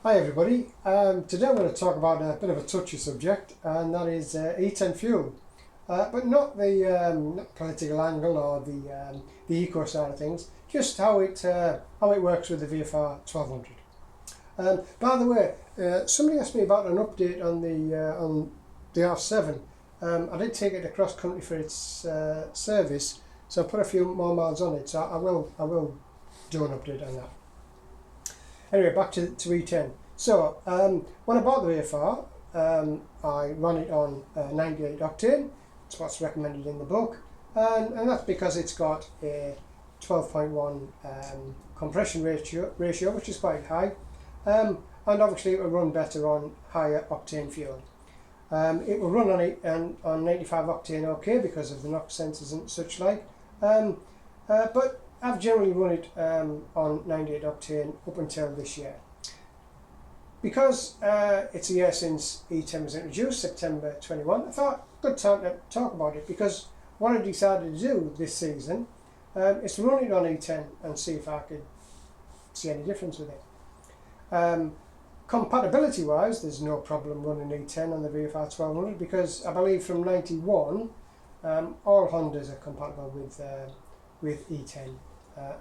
Hi everybody, today I'm going to talk about a bit of a touchy subject, and that is E10 Fuel, but not the not political angle or the eco side of things, just how it works with the VFR 1200. By the way, somebody asked me about an update on the R7. I did take it across country for its service, so I put a few more miles on it, so I will do an update on that. Anyway, back to E10. So, when I bought the VFR, I ran it on 98 octane. That's what's recommended in the book. And that's because it's got a 12.1 compression ratio, which is quite high. And obviously it will run better on higher octane fuel. It will run on 95 octane okay because of the NOx sensors and such like. But I've generally run it on 98 octane up until this year. Because it's a year since E10 was introduced, September 21, I thought good time to talk about it, because what I decided to do this season is to run it on E10 and see if I could see any difference with it. Compatibility wise, there's no problem running E10 on the VFR 1200, because I believe from 91 all Hondas are compatible with E10.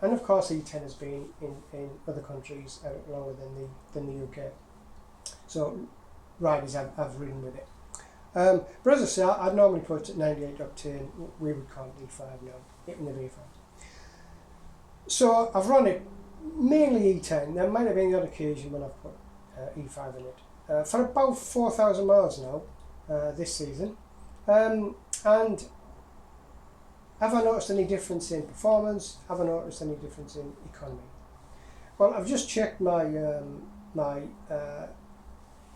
And of course E10 has been in other countries longer than the UK. So riders have ridden with it. But as I say, I'd normally put 98 octane, we would call it E5 now, in the VFR. So I've run it mainly E10. There might have been the odd occasion when I've put E5 in it. For about 4,000 miles now this season. And have I noticed any difference in performance? Have I noticed any difference in economy? Well, I've just checked my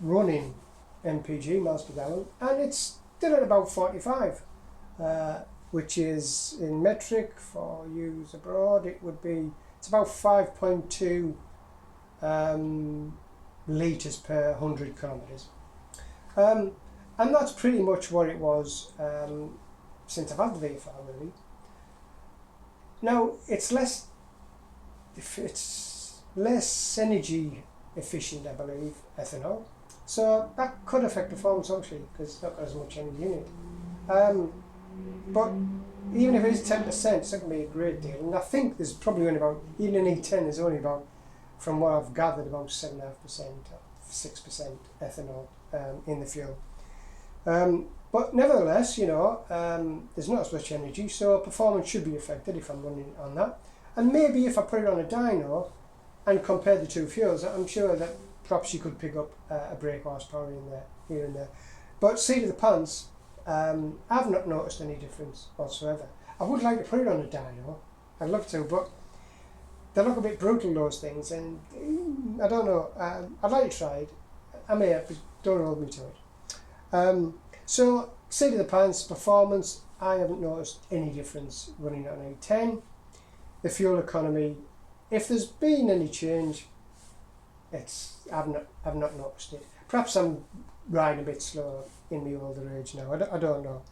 running MPG, miles per gallon, and it's still at about 45, which is in metric for use abroad. It's about 5.2 litres per 100 kilometres. And that's pretty much what it was since I've had the VFR, really. Now it's less energy efficient, I believe, ethanol, so that could affect performance obviously because it's not got as much energy in it. But even if it is 10%, it's not going to be a great deal, and I think there's probably only about, even in E10 there's only about, from what I've gathered, about 7.5% or 6% ethanol in the fuel. But nevertheless, you know, there's not as much energy, so performance should be affected if I'm running on that. And maybe if I put it on a dyno and compare the two fuels, I'm sure that perhaps you could pick up a brake horsepower in there, here and there. But seat of the pants, I've not noticed any difference whatsoever. I would like to put it on a dyno, I'd love to, but they look a bit brutal, those things, and I don't know, I'd like to try it. I may have, but don't hold me to it. So, seat of the pants, performance, I haven't noticed any difference running on E10. The fuel economy, if there's been any change, I've not noticed it. Perhaps I'm riding a bit slower in my older age now, I don't know.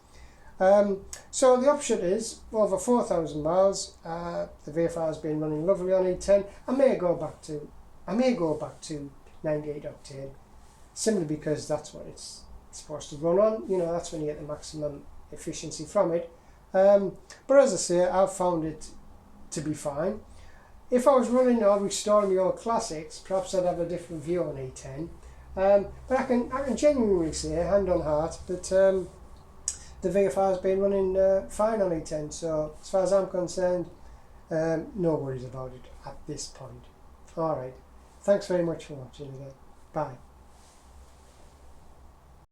So the option is, over 4,000 miles, the VFR has been running lovely on E10. I may go back to 98 octane, simply because that's what it's supposed to run on. You know, that's when you get the maximum efficiency from it. But as I say, I've found it to be fine. If I was running or restoring the old classics, perhaps I'd have a different view on E10. But I can genuinely say, hand on heart, that the VFR has been running fine on E10. So as far as I'm concerned, no worries about it at this point. Alright, thanks very much for watching again. Bye.